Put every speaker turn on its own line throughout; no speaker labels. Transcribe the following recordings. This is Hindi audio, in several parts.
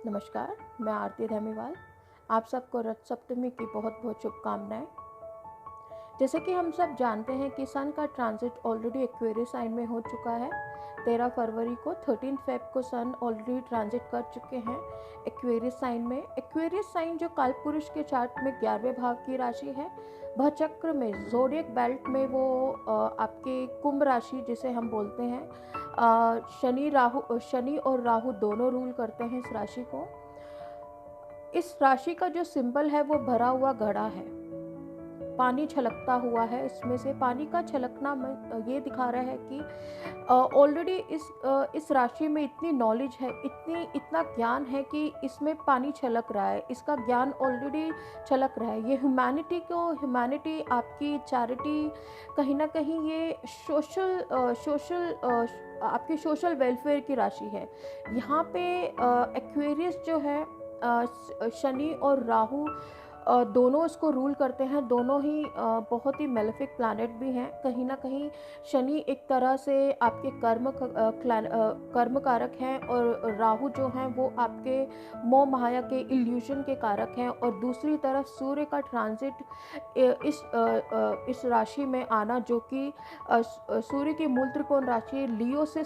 नमस्कार, मैं आरती धमीवाल। आप सबको रथ सप्तमी की बहुत बहुत शुभकामनाएं। जैसे कि हम सब जानते हैं कि सन का ट्रांजिट ऑलरेडी एक्वेरियस साइन में हो चुका है। 13 फरवरी को 13 फेब को सन ऑलरेडी ट्रांजिट कर चुके हैं एक्वेरियस साइन में। एक्वेरियस साइन जो कालपुरुष के चार्ट में 11वें भाव की राशि है, वह चक्र में ज़ोडिएक बेल्ट में वो आपके कुंभ राशि जिसे हम बोलते हैं, शनि और राहु दोनों रूल करते हैं इस राशि को। इस राशि का जो सिंबल है वो भरा हुआ घड़ा है, पानी छलकता हुआ है। इसमें से पानी का छलकना ये दिखा रहा है कि ऑलरेडी इस राशि में इतनी नॉलेज है, इतना ज्ञान है कि इसमें पानी छलक रहा है, इसका ज्ञान ऑलरेडी छलक रहा है। ये ह्यूमैनिटी आपकी चैरिटी, कहीं ना कहीं ये आपकी सोशल वेलफेयर की राशि है। यहाँ पे एक्वेरियस जो है, शनि और राहु दोनों इसको रूल करते हैं। दोनों ही बहुत ही मेलेफिक प्लैनेट भी हैं। कहीं ना कहीं शनि एक तरह से आपके कर्म कारक हैं, और राहु जो हैं वो आपके मोह माया के इल्यूजन के कारक हैं। और दूसरी तरफ सूर्य का ट्रांजिट इस राशि में आना, जो कि सूर्य की मूल त्रिकोण राशि लियो से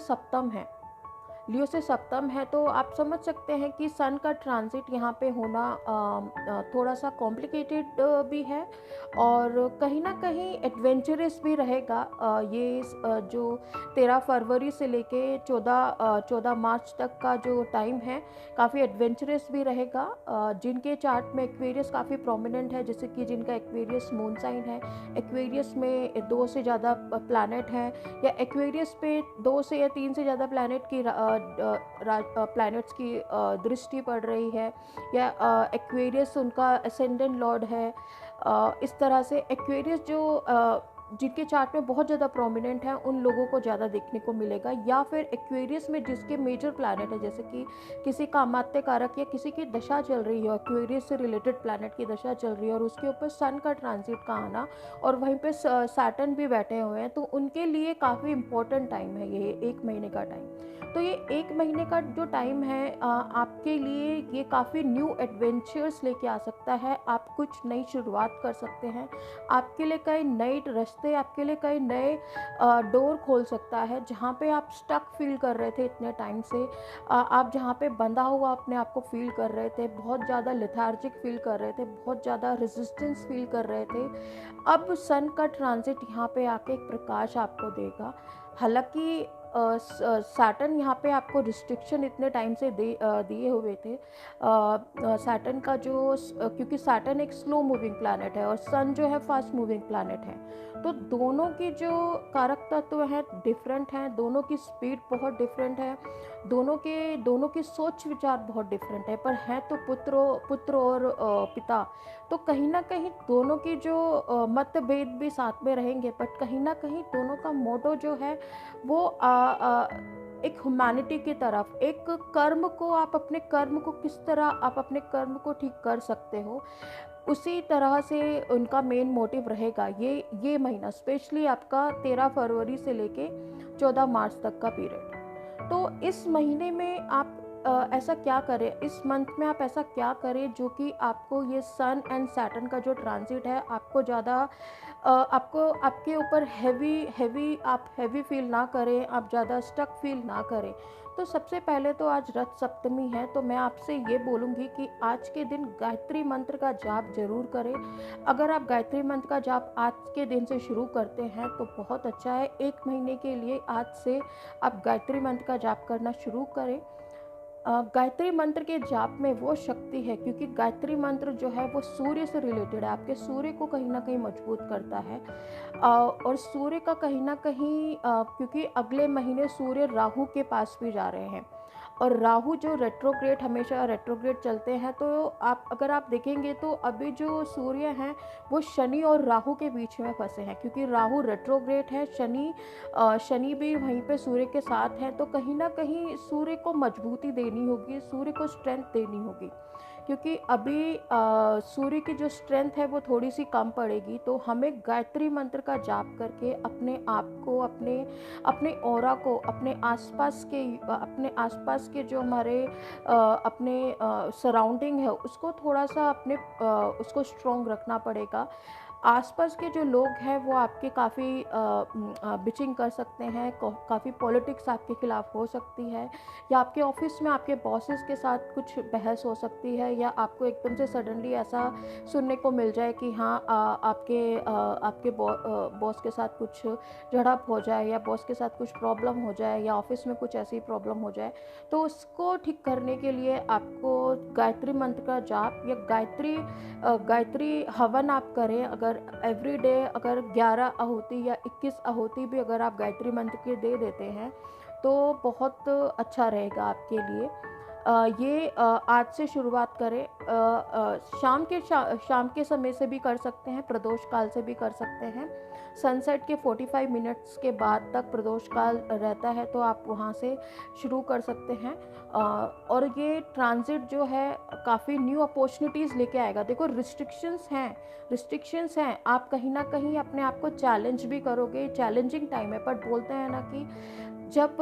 सप्तम है, तो आप समझ सकते हैं कि सन का ट्रांजिट यहाँ पे होना थोड़ा सा कॉम्प्लिकेटेड भी है, और कहीं ना कहीं एडवेंचरस भी रहेगा। ये जो 13 फरवरी से लेके 14 मार्च तक का जो टाइम है, काफ़ी एडवेंचरस भी रहेगा। जिनके चार्ट में एक्वेरियस काफ़ी प्रोमिनेंट है, जैसे कि जिनका एक्वेरियस मून साइन है, एक्वेरियस में 2 से ज़्यादा प्लैनेट हैं, या एक्वेरियस पे 2 से या 3 से ज़्यादा प्लैनेट्स की दृष्टि पड़ रही है, या एक्वेरियस उनका असेंडेंट लॉर्ड है। इस तरह से एक्वेरियस जो जिनके चार्ट में बहुत ज़्यादा प्रोमिनेंट है, उन लोगों को ज़्यादा देखने को मिलेगा। या फिर एक्वेरियस में जिसके मेजर प्लैनेट है, जैसे कि किसी का अमात्य कारक या किसी की दशा चल रही है, एक्वेरियस से रिलेटेड प्लैनेट की दशा चल रही है, और उसके ऊपर सन का ट्रांजिट का आना, और वहीं पे सैटर्न भी बैठे हुए हैं, तो उनके लिए काफ़ी इम्पोर्टेंट टाइम है ये 1 महीने का टाइम। तो ये 1 महीने का जो टाइम है, आपके लिए ये काफ़ी न्यू एडवेंचर्स लेके आ सकता है। आप कुछ नई शुरुआत कर सकते हैं, आपके लिए कई नए रास्ते, आपके लिए कई नए डोर खोल सकता है। जहाँ पे आप स्टक फील कर रहे थे इतने टाइम से, आप जहाँ पे बंधा हुआ अपने आप को फील कर रहे थे, बहुत ज़्यादा लेथार्जिक फील कर रहे थे, बहुत ज़्यादा रेजिस्टेंस फील कर रहे थे, अब सन का ट्रांजिट यहाँ पे आके एक प्रकाश आपको देगा। हालांकि सैटर्न यहाँ पे आपको रिस्ट्रिक्शन इतने टाइम से दिए हुए थे। सैटर्न का जो क्योंकि सैटर्न एक स्लो मूविंग प्लैनेट है और सन जो है फास्ट मूविंग प्लैनेट है, तो दोनों की जो कारक तत्व हैं डिफरेंट हैं, दोनों की स्पीड बहुत डिफरेंट है, दोनों की सोच विचार बहुत डिफरेंट है, पर हैं तो पुत्र और पिता। तो कहीं ना कहीं दोनों की जो मतभेद भी साथ में रहेंगे, बट कहीं ना कहीं दोनों का मोटो जो है वो एक ह्यूमैनिटी की तरफ, एक कर्म को आप अपने कर्म को किस तरह आप अपने कर्म को ठीक कर सकते हो, उसी तरह से उनका मेन मोटिव रहेगा ये महीना, स्पेशली आपका 13 फरवरी से लेके 14 मार्च तक का पीरियड। तो इस महीने में आप ऐसा क्या करें, इस मंथ में आप ऐसा क्या करें जो कि आपको ये सन एंड सैटर्न का जो ट्रांजिट है, आपको ज़्यादा आपको आपके ऊपर हैवी फील ना करें, आप ज़्यादा स्टक फील ना करें। तो सबसे पहले तो आज रथ सप्तमी है, तो मैं आपसे ये बोलूँगी कि आज के दिन गायत्री मंत्र का जाप जरूर करें। अगर आप गायत्री मंत्र का जाप आज के दिन से शुरू करते हैं तो बहुत अच्छा है। 1 महीने के लिए आज से आप गायत्री मंत्र का जाप करना शुरू करें। गायत्री मंत्र के जाप में वो शक्ति है, क्योंकि गायत्री मंत्र जो है वो सूर्य से रिलेटेड है, आपके सूर्य को कहीं ना कहीं मजबूत करता है। और सूर्य का कहीं ना कहीं क्योंकि अगले महीने सूर्य राहु के पास भी जा रहे हैं, और राहु जो रेट्रोग्रेड, हमेशा रेट्रोग्रेड चलते हैं, तो अगर आप देखेंगे तो अभी जो सूर्य हैं वो शनि और राहु के बीच में फंसे हैं, क्योंकि राहु रेट्रोग्रेड है, शनि भी वहीं पे सूर्य के साथ हैं। तो कहीं ना कहीं सूर्य को मजबूती देनी होगी, सूर्य को स्ट्रेंथ देनी होगी, क्योंकि अभी सूर्य की जो स्ट्रेंथ है वो थोड़ी सी कम पड़ेगी। तो हमें गायत्री मंत्र का जाप करके अपने आप को, अपने ऑरा को, अपने आसपास आसपास के जो हमारे अपने सराउंडिंग है उसको थोड़ा-सा अपने उसको स्ट्रॉन्ग रखना पड़ेगा। आसपास के जो लोग हैं वो आपके काफ़ी बिचिंग कर सकते हैं, काफ़ी पॉलिटिक्स आपके खिलाफ हो सकती है, या आपके ऑफिस में आपके बॉसेस के साथ कुछ बहस हो सकती है, या आपको एकदम से सडनली ऐसा सुनने को मिल जाए कि हाँ आपके बॉस के साथ कुछ झड़प हो जाए, या बॉस के साथ कुछ प्रॉब्लम हो जाए, या ऑफिस में कुछ ऐसी प्रॉब्लम हो जाए। तो उसको ठीक करने के लिए आपको गायत्री मंत्र का जाप या गायत्री हवन आप करें। अगर एवरीडे अगर 11 आहुति या 21 आहुति भी अगर आप गायत्री मंत्र के दे देते हैं तो बहुत अच्छा रहेगा आपके लिए। ये आज से शुरुआत करें। शाम के समय से भी कर सकते हैं, प्रदोष काल से भी कर सकते हैं। सनसेट के 45 मिनट्स के बाद तक प्रदोष काल रहता है, तो आप वहाँ से शुरू कर सकते हैं। और ये ट्रांज़िट जो है काफ़ी न्यू अपॉर्च्युनिटीज़ लेके आएगा। देखो रिस्ट्रिक्शंस हैं, आप कहीं न कहीं अपने आप को चैलेंज भी करोगे, चैलेंजिंग टाइम है, बट बोलते हैं ना कि जब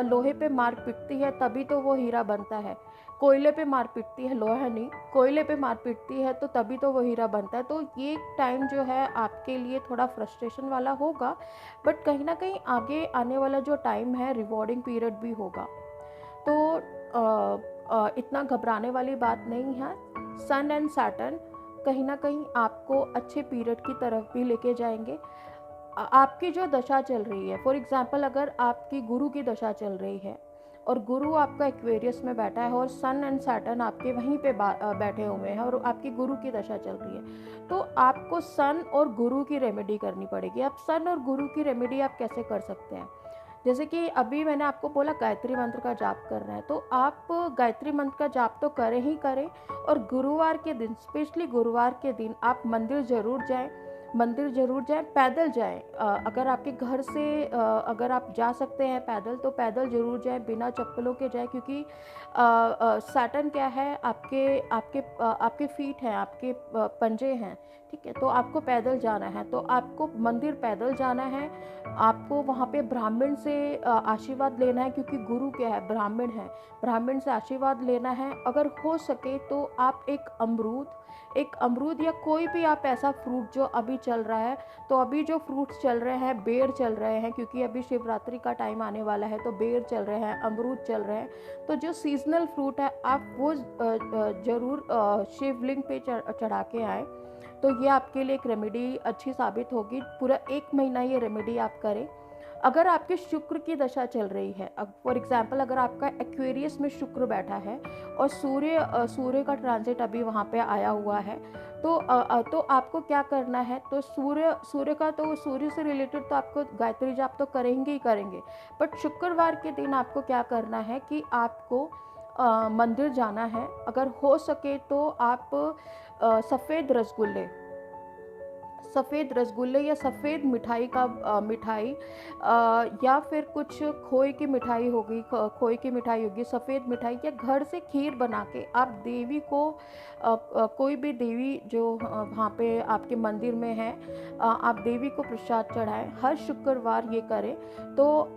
लोहे पे मार पिटती है तभी तो वो हीरा बनता है। कोयले पे मार पिटती है, लोहा नहीं, कोयले पे मार पिटती है तो तभी तो वो हीरा बनता है। तो ये टाइम जो है आपके लिए थोड़ा फ्रस्ट्रेशन वाला होगा, बट कहीं न कहीं आगे आने वाला जो टाइम है रिवॉर्डिंग पीरियड भी होगा। तो इतना घबराने वाली बात नहीं है। सन एंड सैटर्न कहीं न कहीं आपको अच्छे पीरियड की तरफ भी लेके जाएँगे। आपकी जो दशा चल रही है, फॉर एग्ज़ाम्पल अगर आपकी गुरु की दशा चल रही है और गुरु आपका एक्वेरियस में बैठा है और सन एंड सैटर्न आपके वहीं पे बैठे हुए हैं और आपकी गुरु की दशा चल रही है, तो आपको सन और गुरु की रेमेडी करनी पड़ेगी। अब सन और गुरु की रेमेडी आप कैसे कर सकते हैं? जैसे कि अभी मैंने आपको बोला गायत्री मंत्र का जाप करना है, तो आप गायत्री मंत्र का जाप तो करें ही करें, और गुरुवार के दिन, स्पेशली गुरुवार के दिन आप मंदिर ज़रूर जाएँ, पैदल जाएँ। अगर आपके घर से अगर आप जा सकते हैं पैदल तो पैदल ज़रूर जाएँ, बिना चप्पलों के जाएँ, क्योंकि सैटर्न क्या है, आपके फीट हैं, आपके पंजे हैं, ठीक है? तो आपको पैदल जाना है, तो आपको मंदिर पैदल जाना है। आपको वहाँ पे ब्राह्मण से आशीर्वाद लेना है, क्योंकि गुरु क्या है, ब्राह्मण है। ब्राह्मण से आशीर्वाद लेना है। अगर हो सके तो आप एक अमरूद या कोई भी आप ऐसा फ्रूट जो अभी चल रहा है, तो अभी जो फ्रूट्स चल रहे हैं, बेर चल रहे हैं, क्योंकि अभी शिवरात्रि का टाइम आने वाला है, तो बेर चल रहे हैं, अमरूद चल रहे हैं। तो जो सीज़नल फ्रूट है आप वो ज़रूर शिवलिंग पे चढ़ा के आएँ। तो ये आपके लिए एक रेमेडी अच्छी साबित होगी। पूरा 1 महीना ये रेमेडी आप करें। अगर आपके शुक्र की दशा चल रही है, अब फॉर एग्ज़ाम्पल अगर आपका एक्वेरियस में शुक्र बैठा है और सूर्य का ट्रांजिट अभी वहाँ पे आया हुआ है, तो आपको क्या करना है, तो सूर्य से रिलेटेड तो आपको गायत्री जाप तो करेंगे ही करेंगे, बट शुक्रवार के दिन आपको क्या करना है कि आपको मंदिर जाना है। अगर हो सके तो आप सफ़ेद रसगुल्ले या सफ़ेद मिठाई या फिर कुछ खोए की मिठाई होगी, सफ़ेद मिठाई, या घर से खीर बना के आप देवी को कोई भी देवी जो वहाँ पे आपके मंदिर में है, आप देवी को प्रसाद चढ़ाएं। हर शुक्रवार ये करें तो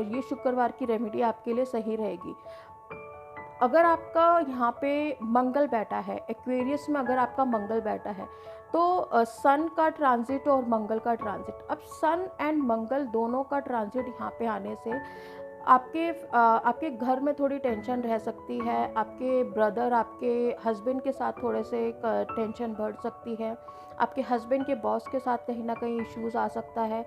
ये शुक्रवार की रेमेडी आपके लिए सही रहेगी। अगर आपका यहाँ पे मंगल बैठा है, एक्वेरियस में अगर आपका मंगल बैठा है, तो सन का ट्रांजिट और मंगल का ट्रांजिट, अब सन एंड मंगल दोनों का ट्रांजिट यहाँ पे आने से आपके घर में थोड़ी टेंशन रह सकती है। आपके ब्रदर, आपके हस्बैंड के साथ थोड़े से टेंशन बढ़ सकती है। आपके हस्बैंड के बॉस के साथ कहीं ना कहीं इश्यूज आ सकता है।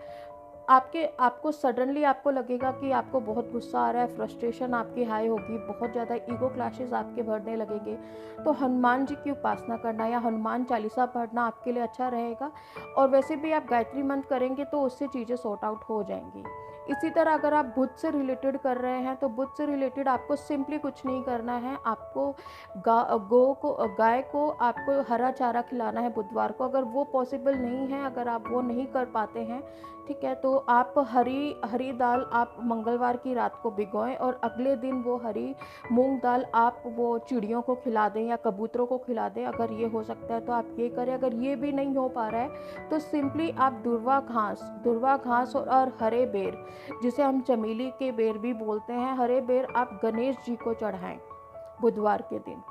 आपको सडनली आपको लगेगा कि आपको बहुत गुस्सा आ रहा है, फ्रस्ट्रेशन आपकी हाई होगी, बहुत ज़्यादा ईगो क्लैशेस आपके बढ़ने लगेंगे। तो हनुमान जी की उपासना करना या हनुमान चालीसा पढ़ना आपके लिए अच्छा रहेगा। और वैसे भी आप गायत्री मंत्र करेंगे तो उससे चीज़ें सॉर्ट आउट हो जाएंगी। इसी तरह अगर आप बुध से रिलेटेड कर रहे हैं, तो बुध से रिलेटेड आपको सिंपली कुछ नहीं करना है। आपको गाय को आपको हरा चारा खिलाना है बुधवार को। अगर वो पॉसिबल नहीं है, अगर आप वो नहीं कर पाते हैं, ठीक है, तो आप हरी दाल आप मंगलवार की रात को भिगोएं और अगले दिन वो हरी मूंग दाल आप वो चिड़ियों को खिला दें या कबूतरों को खिला दें। अगर ये हो सकता है तो आप ये करें। अगर ये भी नहीं हो पा रहा है तो सिंपली आप दुर्वा घास और हरे बेर, जिसे हम चमेली के बेर भी बोलते हैं, हरे बेर आप गणेश जी को चढ़ाएँ बुधवार के दिन।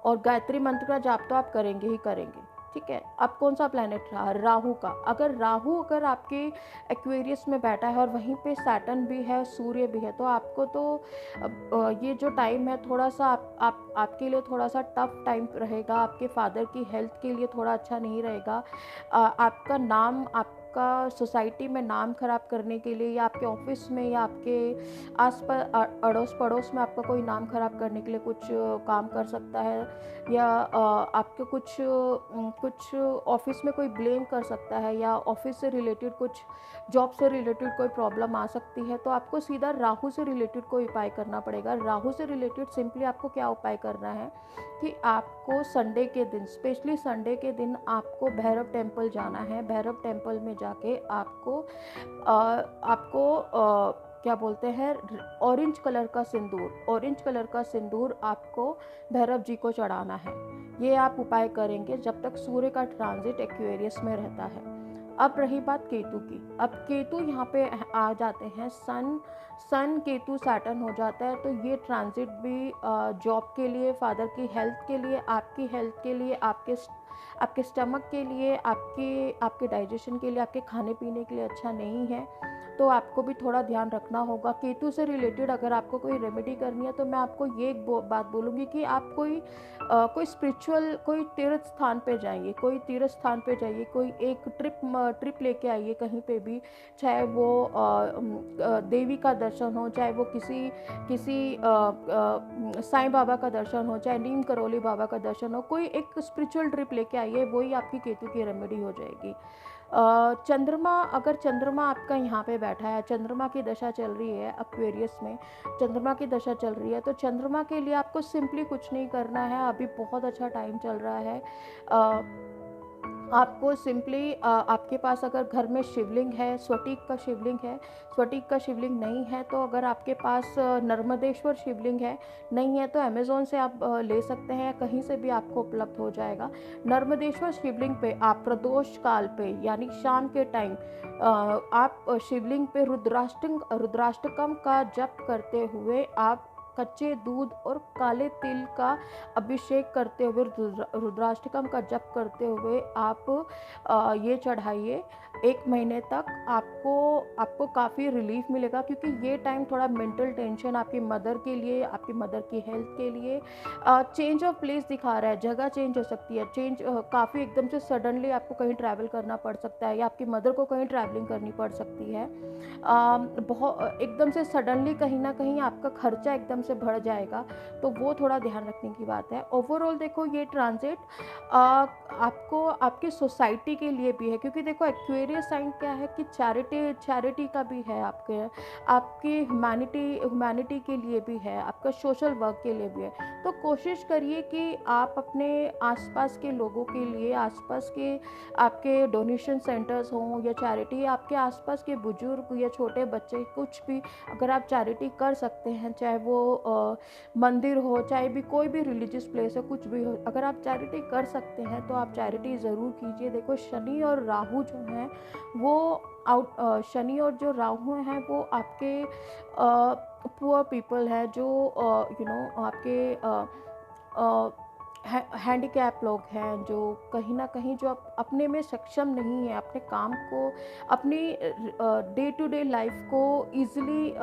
और गायत्री मंत्र का जाप तो आप करेंगे ही करेंगे, ठीक है। अब कौन सा प्लैनेट रहा, राहु का। अगर राहु अगर आपके एक्वेरियस में बैठा है और वहीं पे सैटर्न भी है, सूर्य भी है, तो आपको तो ये जो टाइम है थोड़ा सा आपके लिए थोड़ा सा टफ टाइम रहेगा। आपके फादर की हेल्थ के लिए थोड़ा अच्छा नहीं रहेगा। आपका नाम, आपका सोसाइटी में नाम खराब करने के लिए, या आपके ऑफिस में, या आपके आस पास अड़ोस पड़ोस में आपका कोई नाम खराब करने के लिए कुछ काम कर सकता है, या आपके कुछ ऑफिस में कोई ब्लेम कर सकता है, या ऑफिस से रिलेटेड कुछ जॉब से रिलेटेड कोई प्रॉब्लम आ सकती है। तो आपको सीधा राहु से रिलेटेड कोई उपाय करना पड़ेगा। राहु से रिलेटेड सिंपली आपको क्या उपाय करना है कि आपको संडे के दिन, स्पेशली संडे के दिन आपको भैरव टेम्पल जाना है। भैरव टेम्पल में जाके आपको क्या बोलते हैं, ऑरेंज कलर का सिंदूर आपको भैरव जी को चढ़ाना है। ये आप उपाय करेंगे जब तक सूर्य का ट्रांजिट एक्वेरियस में रहता है। अब रही बात केतु की। अब केतु यहाँ पे आ जाते हैं, सन केतु सैटर्न हो जाता है। तो ये ट्रांजिट भी जॉब के लिए, फादर की हेल्थ के लिए, आपकी हेल्थ के लिए, आपके स्टमक के लिए, आपके डाइजेशन के लिए, आपके खाने पीने के लिए अच्छा नहीं है। तो आपको भी थोड़ा ध्यान रखना होगा। केतु से रिलेटेड अगर आपको कोई रेमेडी करनी है तो मैं आपको ये एक बात बोलूँगी कि आप कोई स्पिरिचुअल, कोई तीर्थ स्थान पे जाइए, कोई एक ट्रिप लेके आइए कहीं पे भी। चाहे वो देवी का दर्शन हो, चाहे वो किसी साईं बाबा का दर्शन हो, चाहे नीम करोली बाबा का दर्शन हो, कोई एक स्पिरिचुअल ट्रिप लेके आइए, वही आपकी केतु की रेमेडी हो जाएगी। अगर चंद्रमा आपका यहाँ पे बैठा है, चंद्रमा की दशा चल रही है एक्वेरियस में, चंद्रमा की दशा चल रही है, तो चंद्रमा के लिए आपको सिंपली कुछ नहीं करना है। अभी बहुत अच्छा टाइम चल रहा है। आपको सिंपली आपके पास अगर घर में शिवलिंग है, स्फटिक का शिवलिंग नहीं है, तो अगर आपके पास नर्मदेश्वर शिवलिंग है, नहीं है तो अमेज़ोन से आप ले सकते हैं, या कहीं से भी आपको उपलब्ध हो जाएगा। नर्मदेश्वर शिवलिंग पे आप प्रदोष काल पे, यानी शाम के टाइम आप शिवलिंग पे रुद्राष्टकम का जप करते हुए आप कच्चे दूध और काले तिल का अभिषेक करते हुए, रुद्राष्टकम का जप करते हुए आप ये चढ़ाइए। 1 महीने तक आपको काफ़ी रिलीफ मिलेगा, क्योंकि ये टाइम थोड़ा मेंटल टेंशन आपकी मदर के लिए, आपकी मदर की हेल्थ के लिए, चेंज ऑफ प्लेस दिखा रहा है, जगह चेंज हो सकती है, काफ़ी एकदम से सडनली आपको कहीं ट्रैवल करना पड़ सकता है, या आपकी मदर को कहीं ट्रैवलिंग करनी पड़ सकती है। बहुत एकदम से सडनली कहीं ना कहीं आपका खर्चा एकदम से बढ़ जाएगा, तो वो थोड़ा ध्यान रखने की बात है। ओवरऑल देखो, ये ट्रांजिट आपको आपकी सोसाइटी के लिए भी है, क्योंकि देखो एक्वेरियस साइन क्या है कि चैरिटी का भी है, आपकी ह्यूमैनिटी के लिए भी है, आपका सोशल वर्क के लिए भी है। तो कोशिश करिए कि आप अपने आसपास के लोगों के लिए, आसपास के आपके डोनेशन सेंटर्स हों या चैरिटी, आपके आसपास के बुजुर्ग या छोटे बच्चे, कुछ भी अगर आप चैरिटी कर सकते हैं, चाहे वो मंदिर हो, चाहे भी कोई भी रिलीजियस प्लेस हो, कुछ भी हो, अगर आप चैरिटी कर सकते हैं तो आप चैरिटी ज़रूर कीजिए। देखो शनि और राहु जो हैं वो शनि और जो राहु हैं वो आपके पुअर पीपल हैं, जो आपके हैंडीकैप लोग हैं, जो कहीं ना कहीं जो अपने में सक्षम नहीं है, अपने काम को, अपनी डे टू डे लाइफ को ईजिली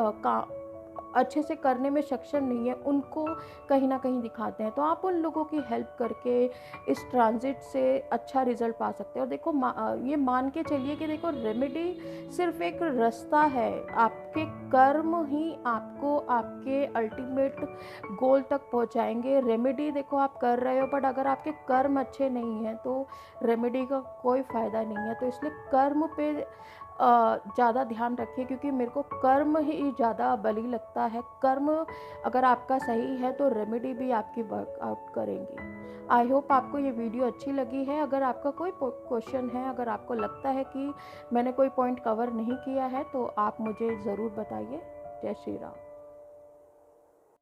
अच्छे से करने में सक्षम नहीं है, उनको कहीं ना कहीं दिखाते हैं। तो आप उन लोगों की हेल्प करके इस ट्रांजिट से अच्छा रिजल्ट पा सकते हैं। और देखो ये मान के चलिए कि देखो रेमेडी सिर्फ एक रास्ता है, आपके कर्म ही आपको आपके अल्टीमेट गोल तक पहुंचाएंगे। रेमेडी देखो आप कर रहे हो, बट अगर आपके कर्म अच्छे नहीं हैं तो रेमेडी का कोई फ़ायदा नहीं है। तो इसलिए कर्म पे ज़्यादा ध्यान रखिए, क्योंकि मेरे को कर्म ही ज़्यादा बली लगता है। कर्म अगर आपका सही है तो रेमेडी भी आपकी वर्कआउट करेंगी। आई होप आपको ये वीडियो अच्छी लगी है। अगर आपका कोई क्वेश्चन है, अगर आपको लगता है कि मैंने कोई पॉइंट कवर नहीं किया है, तो आप मुझे ज़रूर बताइए। जय श्री राम।